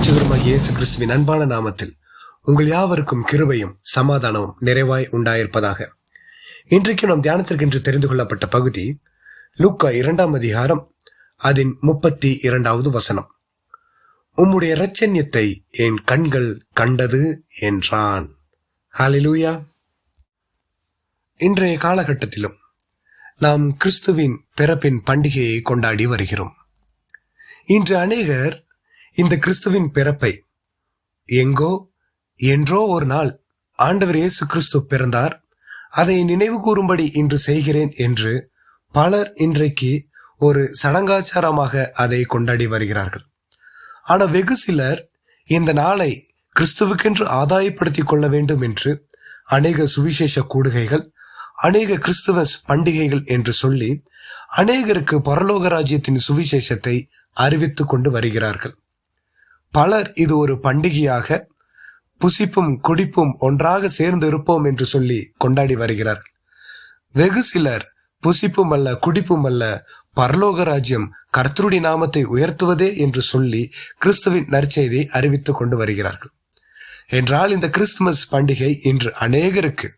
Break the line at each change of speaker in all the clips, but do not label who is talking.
இரட்சகருமாகிய இயேசு கிறிஸ்துவின் அன்பான நாமத்தில் உங்கள் யாவருக்கும் கிருபையும் சமாதானமும் நிறைவாய் உண்டாயிருப்பதாக. இன்றைக்கு நாம் தியானத்திற்கு தெரிந்து கொள்ளப்பட்ட பகுதி லூக்கா 2ஆம் அதிகாரம் அதன் 32வது வசனம். உம்முடைய இரட்சண்யத்தை என் கண்கள் கண்டது என்றான். ஹல்லேலூயா. இன்றைய காலகட்டத்திலும் நாம் கிறிஸ்துவின் பிறப்பின் பண்டிகையை கொண்டாடி வருகிறோம். இன்று அநேகர் இந்த கிறிஸ்துவின் பிறப்பை எங்கோ என்றோ ஒரு நாள் ஆண்டவர் இயேசு கிறிஸ்து பிறந்தார், அதை நினைவு கூறும்படி இன்று செய்கிறேன் என்று பலர் இன்றைக்கு ஒரு சடங்காச்சாரமாக அதை கொண்டாடி வருகிறார்கள். ஆனால் வெகு சிலர் இந்த நாளை கிறிஸ்துவுக்கென்று ஆதாயப்படுத்திக் கொள்ள வேண்டும் என்று அநேக சுவிசேஷ கூடுகைகள், அநேக கிறிஸ்துவ பண்டிகைகள் என்று சொல்லி அநேகருக்கு பரலோக ராஜ்யத்தின் சுவிசேஷத்தை அறிவித்துக் கொண்டு வருகிறார்கள். பலர் இது ஒரு பண்டிகையாக புசிப்பும் குடிப்பும் ஒன்றாக சேர்ந்து இருப்போம் என்று சொல்லி கொண்டாடி வருகிறார்கள். வெகு சிலர் புசிப்பும் அல்ல குடிப்பும் அல்ல, பரலோக ராஜ்யம் கர்த்தருடைய நாமத்தை உயர்த்துவதே என்று சொல்லி கிறிஸ்துவின் நற்செய்தியை அறிவித்துக் கொண்டு வருகிறார்கள். என்றால் இந்த கிறிஸ்துமஸ் பண்டிகை இன்று அநேகருக்கு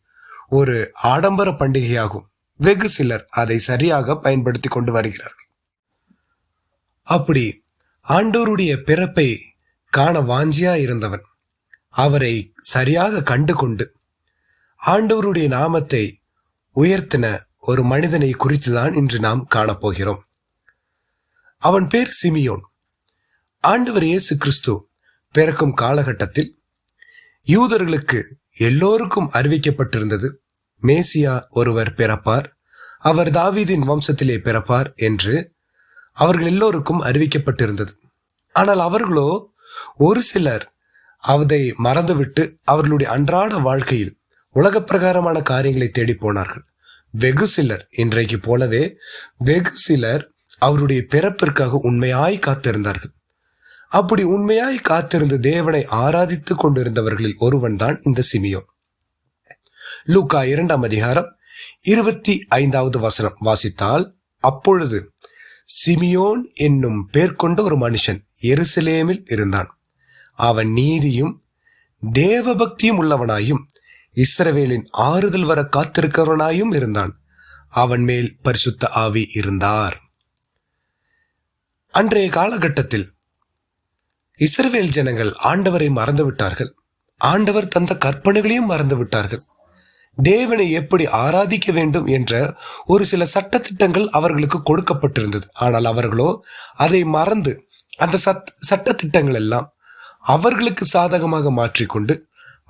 ஒரு ஆடம்பர பண்டிகையாகும். வெகு சிலர் அதை சரியாக பயன்படுத்தி கொண்டு வருகிறார்கள். அப்படி ஆண்டவருடைய பிறப்பை காண வாஞ்சியா இருந்தவன் அவரை சரியாக கண்டு கொண்டு ஆண்டவருடைய நாமத்தை உயர்த்தின ஒரு மனிதனை குறித்துதான் இன்று நாம் காணப்போகிறோம். அவன் பேர் சிமியோன். ஆண்டவர் இயேசு கிறிஸ்து பிறக்கும் காலகட்டத்தில் யூதர்களுக்கு எல்லோருக்கும் அறிவிக்கப்பட்டிருந்தது, மேசியா ஒருவர் பிறப்பார், அவர் தாவீதின் வம்சத்திலே பிறப்பார் என்று அவர்கள் எல்லோருக்கும் அறிவிக்கப்பட்டிருந்தது. ஆனால் அவர்களோ ஒரு சிலர் அதை மறந்துவிட்டு அவர்களுடைய அன்றாட வாழ்க்கையில் உலக பிரகாரமான காரியங்களை தேடி போனார்கள். வெகு சிலர் இன்றைக்கு போலவே வெகு சிலர் அவருடைய பிறப்பிற்காக உண்மையாய் காத்திருந்தார்கள். அப்படி உண்மையாய் காத்திருந்து தேவனை ஆராதித்துக் கொண்டிருந்தவர்களில் ஒருவன் தான் இந்த சிமியோன். லூக்கா 2ஆம் அதிகாரம் 25வது வசனம் வாசித்தால், அப்பொழுது சிமியோன் என்னும் பேர் கொண்ட ஒரு மனுஷன் எருசலேமில் இருந்தான். அவன் நீதியும் தேவபக்தியும் உள்ளவனாயும் இஸ்ரவேலின் ஆறுதல் வர காத்திருக்கிறவனாயும் இருந்தான். அவன் மேல் பரிசுத்த ஆவி இருந்தார். அன்றைய காலகட்டத்தில் இஸ்ரவேல் ஜனங்கள் ஆண்டவரை மறந்துவிட்டார்கள். ஆண்டவர் தந்த கற்பனைகளையும் மறந்துவிட்டார்கள். தேவனை எப்படி ஆராதிக்க வேண்டும் என்ற ஒரு சில சட்டத்திட்டங்கள் அவர்களுக்கு கொடுக்கப்பட்டிருந்தது. ஆனால் அவர்களோ அதை மறந்து அந்த சட்டத்திட்டங்கள் எல்லாம் அவர்களுக்கு சாதகமாக மாற்றிக்கொண்டு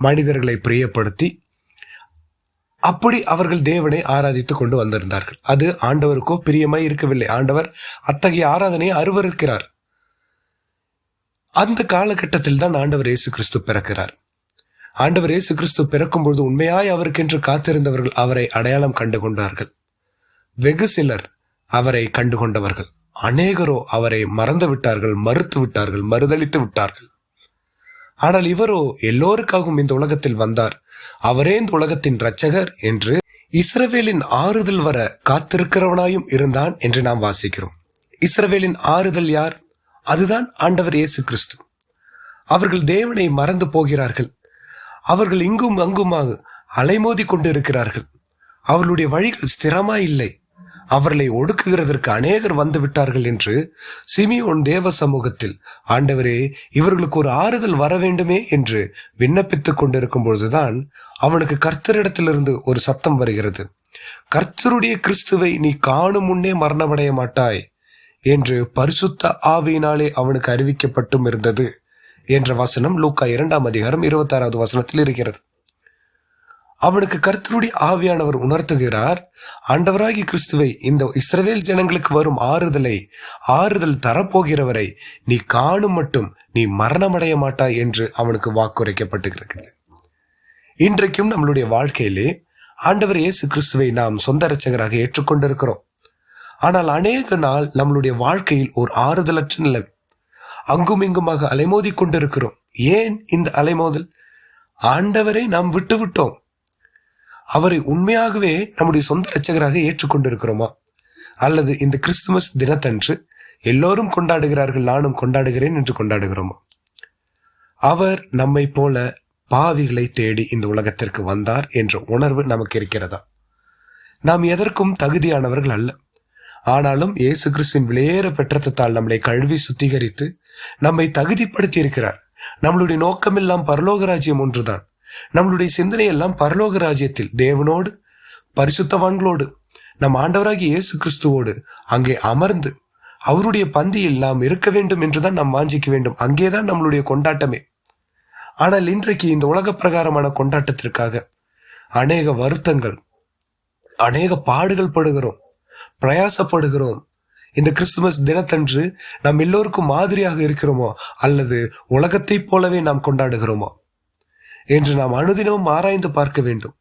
மனிதர்களை பிரியப்படுத்தி அப்படி அவர்கள் தேவனை ஆராதித்துக் கொண்டு வந்திருந்தார்கள். அது ஆண்டவருக்கோ பிரியமாய் இருக்கவில்லை. ஆண்டவர் அத்தகைய ஆராதனையை அருவருக்கிறார். அந்த காலகட்டத்தில் தான் ஆண்டவர் இயேசு கிறிஸ்து பிறக்கிறார். ஆண்டவர் இயேசு கிறிஸ்து பிறக்கும் பொழுது உண்மையாய் அவருக்கென்று காத்திருந்தவர்கள் அவரை அடையாளம் கண்டு கொண்டார்கள். வெகு சிலர் அவரை கண்டு கொண்டவர்கள், அநேகரோ அவரை மறந்து விட்டார்கள், மறுத்து விட்டார்கள், மறுதளித்து விட்டார்கள். ஆனால் இவரோ எல்லோருக்காகவும் இந்த உலகத்தில் வந்தார், அவரே இந்த உலகத்தின் இரட்சகர் என்று இஸ்ரவேலின் ஆறுதல் வர காத்திருக்கிறவனாயும் இருந்தான் என்று நாம் வாசிக்கிறோம். இஸ்ரவேலின் ஆறுதல் யார்? அதுதான் ஆண்டவர் இயேசு கிறிஸ்து. அவர்கள் தேவனை மறந்து போகிறார்கள். அவர்கள் இங்கும் அங்குமாக அலைமோதி கொண்டு இருக்கிறார்கள். அவர்களுடைய வழிகள் ஸ்திரமாய் இல்லை. அவர்களை ஒடுக்குகிறதற்கு அநேகர் வந்து விட்டார்கள் என்று சிமியோன் தேவ சமூகத்தில், ஆண்டவரே இவர்களுக்கு ஒரு ஆறுதல் வர வேண்டுமே என்று விண்ணப்பித்துக் கொண்டிருக்கும் பொழுதுதான் அவனுக்கு கர்த்தரிடத்திலிருந்து ஒரு சத்தம் வருகிறது. கர்த்தருடைய கிறிஸ்துவை நீ காணும் முன்னே மரணமடைய மாட்டாய் என்று பரிசுத்த ஆவியினாலே அவனுக்கு அறிவிக்கப்பட்டும் இருந்தது என்ற வசனம் லூக்கா 2ஆம் அதிகாரம் 26வது வசனத்தில் இருக்கிறது. அவனுக்கு கர்த்தருடைய ஆவியானவர் உணர்த்துகிறார், ஆண்டவராகி கிறிஸ்துவை, இந்த இஸ்ரவேல் ஜனங்களுக்கு வரும் ஆறுதல் தரப்போகிறவரை நீ காணும் மட்டும் நீ மரணமடைய மாட்டாய் என்று அவனுக்கு வாக்குரைக்கப்பட்டிருக்கிறது. இன்றைக்கும் நம்மளுடைய வாழ்க்கையிலே ஆண்டவர் இயேசு கிறிஸ்துவை நாம் சொந்த இரட்சகராக ஏற்றுக்கொண்டிருக்கிறோம். ஆனால் அநேக நாள் நம்மளுடைய வாழ்க்கையில் ஒரு ஆறுதலற்ற நிலை, அங்கும் இங்குமாக அலைமோதி கொண்டிருக்கிறோம். ஏன் இந்த அலைமோதல்? ஆண்டவரை நாம் விட்டுவிட்டோம். அவரை உண்மையாகவே நம்முடைய சொந்த இரட்சகராக ஏற்றுக்கொண்டிருக்கிறோமா? அல்லது இந்த கிறிஸ்துமஸ் தினத்தன்று எல்லோரும் கொண்டாடுகிறார்கள், நானும் கொண்டாடுகிறேன் என்று கொண்டாடுகிறோமா? அவர் நம்மை போல பாவிகளை தேடி இந்த உலகத்திற்கு வந்தார் என்ற உணர்வு நமக்கு இருக்கிறதா? நாம் எதற்கும் தகுதியானவர்கள் அல்ல. ஆனாலும் இயேசு கிறிஸ்துவின் விலையேற பெற்றத்தால் நம்மளை கழுவி சுத்திகரித்து நம்மை தகுதிப்படுத்தி இருக்கிறார். நம்மளுடைய நோக்கமெல்லாம் பரலோக ராஜ்யம் ஒன்றுதான். நம்மளுடைய சிந்தனை எல்லாம் பரலோக ராஜ்யத்தில் தேவனோடு, பரிசுத்தவான்களோடு, நம் ஆண்டவராகிய இயேசு கிறிஸ்துவோடு அங்கே அமர்ந்து அவருடைய பந்தியில் நாம் இருக்க வேண்டும் என்றுதான் நாம் வாஞ்சிக்க வேண்டும். அங்கேதான் நம்மளுடைய கொண்டாட்டமே. ஆனால் இன்றைக்கு இந்த உலக பிரகாரமான கொண்டாட்டத்திற்காக அநேக வருத்தங்கள், அநேக பாடுகள் படுகிறோம், பிரயாசப்படுகிறோம். இந்த கிறிஸ்துமஸ் தினத்தன்று நாம் எல்லோருக்கும் மாதிரியாக இருக்கிறோமோ அல்லது உலகத்தை போலவே நாம் கொண்டாடுகிறோமோ என்று நாம் அனுதினமும் ஆராய்ந்து பார்க்க வேண்டும்.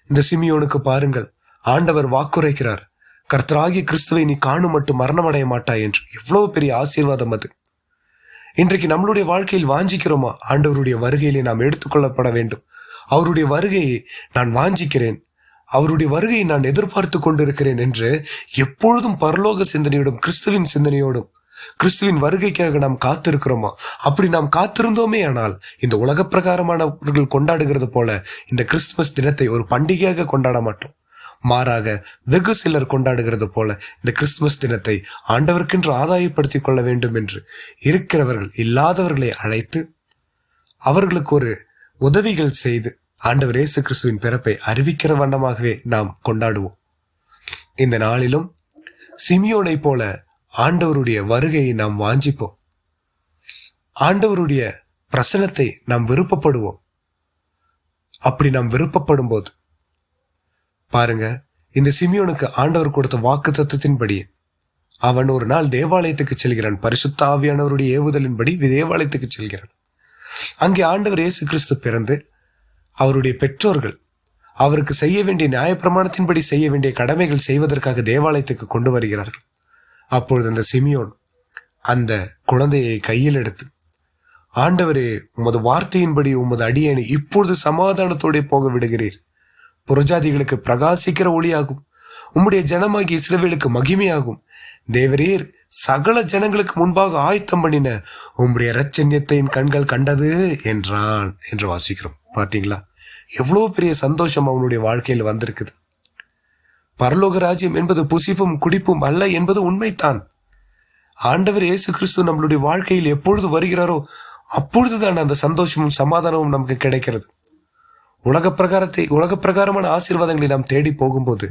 இந்த சிமியோனுக்கு பாருங்கள், ஆண்டவர் வாக்குரைக்கிறார், கர்த்தராகிய கிறிஸ்துவை நீ காணும் மட்டும் மரணமடைய மாட்டாய் என்று. எவ்வளவு பெரிய ஆசீர்வாதம் அது! இன்றைக்கு நம்மளுடைய வாழ்க்கையில் வாஞ்சிக்கிறோமா? ஆண்டவருடைய வருகையிலே நாம் எடுத்துக்கொள்ளப்பட வேண்டும். அவருடைய வருகையை நான் வாஞ்சிக்கிறேன், அவருடைய வருகையை நான் எதிர்பார்த்து கொண்டிருக்கிறேன் என்று எப்பொழுதும் பரலோக சிந்தனையோடும் கிறிஸ்துவின் சிந்தனையோடும் கிறிஸ்துவின் வருகைக்காக நாம் காத்திருக்கிறோமா? அப்படி நாம் காத்திருந்தோமே ஆனால் இந்த உலக பிரகாரமானவர்கள் கொண்டாடுகிறது போல இந்த கிறிஸ்துமஸ் தினத்தை ஒரு பண்டிகையாக கொண்டாட மாட்டோம். மாறாக வெகு சிலர் கொண்டாடுகிறது போல இந்த கிறிஸ்துமஸ் தினத்தை ஆண்டவருக்கென்று ஆதாயப்படுத்திக் கொள்ள வேண்டும் என்று இருக்கிறவர்கள் இல்லாதவர்களை அழைத்து அவர்களுக்கு ஒரு உதவிகள் செய்து ஆண்டவர் இயேசு கிறிஸ்துவின் பிறப்பை அறிவிக்கிற வண்ணமாகவே நாம் கொண்டாடுவோம். இந்த நாளிலும் சிமியோனை போல ஆண்டவருடைய வருகையை நாம் வாஞ்சிப்போம். ஆண்டவருடைய பிரசன்னத்தை நாம் விருப்பப்படுவோம். அப்படி நாம் விருப்பப்படும் போது பாருங்க, இந்த சிமியோனுக்கு ஆண்டவர் கொடுத்த வாக்கு தத்துவத்தின்படி அவன் ஒரு நாள் தேவாலயத்துக்கு செல்கிறான். பரிசுத்த ஆவியானவருடைய ஏவுதலின்படி தேவாலயத்துக்கு செல்கிறான். அங்கே ஆண்டவர் இயேசு கிறிஸ்து பிறந்து அவருடைய பெற்றோர்கள் அவருக்கு செய்ய வேண்டிய நியாயப்பிரமாணத்தின்படி செய்ய வேண்டிய கடமைகள் செய்வதற்காக தேவாலயத்துக்கு கொண்டு வருகிறார்கள். அப்பொழுது அந்த சிமியோன் அந்த குழந்தையை கையில் எடுத்து, ஆண்டவரே, உமது வார்த்தையின்படி உமது அடியேனை இப்பொழுது சமாதானத்தோட போக விடுகிறீர். புறஜாதிகளுக்கு பிரகாசிக்கிற ஒளியாகும், உம்முடைய ஜனமாகிய இஸ்ரவேலுக்கு மகிமையாகும். தேவரீர் சகல ஜனங்களுக்கு முன்பாக ஆயத்தம் பண்ணின உம்முடைய இரட்சண்யத்தை என் கண்கள் கண்டது என்றான் என்று வாசிக்கிறோம். பாத்தீங்களா, எவ்வளவு பெரிய சந்தோஷம் அவனுடைய வாழ்க்கையில் வந்திருக்குது. பரலோக ராஜ்யம் என்பது புசிப்பும் குடிப்பும் அல்ல என்பது உண்மைத்தான். ஆண்டவர் இயேசு கிறிஸ்து நம்மளுடைய வாழ்க்கையில் எப்பொழுது வருகிறாரோ அப்பொழுதுதான் அந்த சந்தோஷமும் சமாதானமும் நமக்கு கிடைக்கிறது. உலக பிரகாரமான ஆசீர்வாதங்களை நாம் தேடி போகும்போது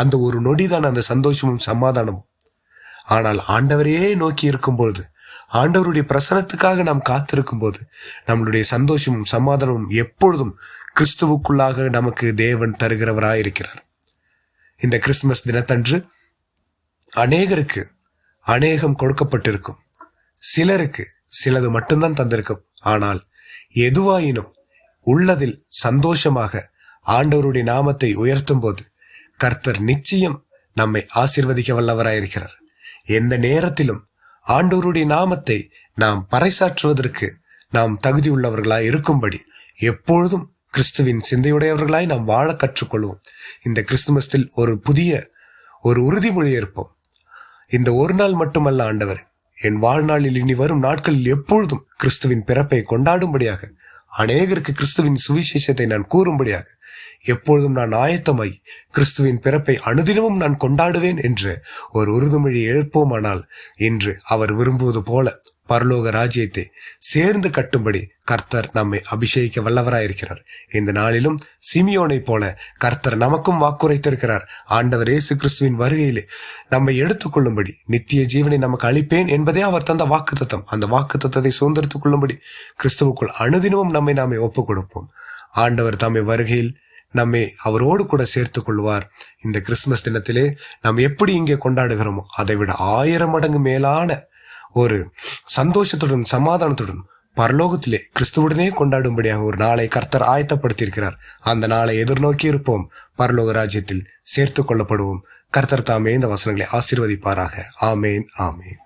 அந்த ஒரு நொடிதான் அந்த சந்தோஷமும் சமாதானமும். ஆனால் ஆண்டவரையே நோக்கி இருக்கும்பொழுது, ஆண்டவருடைய பிரசனத்துக்காக நாம் காத்திருக்கும் போது நம்மளுடைய சந்தோஷமும் சமாதானமும் எப்பொழுதும் கிறிஸ்துவுக்குள்ளாக நமக்கு தேவன் தருகிறவராயிருக்கிறார். இந்த கிறிஸ்துமஸ் தினத்தன்று அநேகருக்கு அநேகம் கொடுக்கப்பட்டிருக்கும், சிலருக்கு சிலது மட்டும்தான் தந்திருக்கும். ஆனால் எதுவாயினும் உள்ளதில் சந்தோஷமாக ஆண்டவருடைய நாமத்தை உயர்த்தும் போது கர்த்தர் நிச்சயம் நம்மை ஆசீர்வதிக்க வல்லவராயிருக்கிறார். எந்த நேரத்திலும் ஆண்டவருடைய நாமத்தை நாம் பறைசாற்றுவதற்கு நாம் தகுதி உள்ளவர்களாய் இருக்கும்படி எப்பொழுதும் கிறிஸ்துவின் சிந்தையுடையவர்களாய் நாம் வாழ கற்றுக்கொள்வோம். இந்த கிறிஸ்துமஸில் ஒரு புதிய உறுதிமொழி ஏற்போம். இந்த ஒரு நாள் மட்டுமல்ல ஆண்டவர், என் வாழ்நாளில் இனி வரும் நாட்களில் எப்பொழுதும் கிறிஸ்துவின் பிறப்பை கொண்டாடும்படியாக, அநேகருக்கு கிறிஸ்துவின் சுவிசேஷத்தை நான் கூறும்படியாக எப்பொழுதும் நான் ஆயத்தமாகி கிறிஸ்துவின் பிறப்பை அனுதினமும் நான் கொண்டாடுவேன் என்று ஒரு உறுதிமொழி எழுப்போமானால் இன்று அவர் விரும்புவது போல பரலோக ராஜ்யத்தை சேர்ந்து கட்டும்படி கர்த்தர் நம்மை அபிஷேகிக்க வல்லவராயிருக்கிறார். இந்த நாளிலும் சிமியோனை போல கர்த்தர் நமக்கும் வாக்குரைத்திருக்கிறார். ஆண்டவர் இயேசு கிறிஸ்துவின் வருகையிலே நம்மை எடுத்துக்கொள்ளும்படி, நித்திய ஜீவனை நமக்கு அளிப்பேன் என்பதே அவர் தந்த வாக்குத்தத்தம். அந்த வாக்குத்தத்தத்தை சுதந்திரத்துக் கொள்ளும்படி கிறிஸ்துவுக்குள் அனுதினமும் நாமே ஒப்புக் கொடுப்போம். ஆண்டவர் தம்மை வருகையில் நம்மை அவரோடு கூட சேர்த்து கொள்வார். இந்த கிறிஸ்துமஸ் தினத்திலே நாம் எப்படி இங்கே கொண்டாடுகிறோமோ அதை விட 1000 மடங்கு மேலான ஒரு சந்தோஷத்துடன் சமாதானத்துடன் பரலோகத்திலே கிறிஸ்துவுடனே கொண்டாடும்படியாக ஒரு நாளை கர்த்தர் ஆயத்தப்படுத்தியிருக்கிறார். அந்த நாளை எதிர்நோக்கி இருப்போம். பரலோக ராஜ்யத்தில் சேர்த்து கொள்ளப்படுவோம். கர்த்தர் தாமே இந்த வசனங்களை ஆசீர்வதிப்பாராக. ஆமேன், ஆமேன்.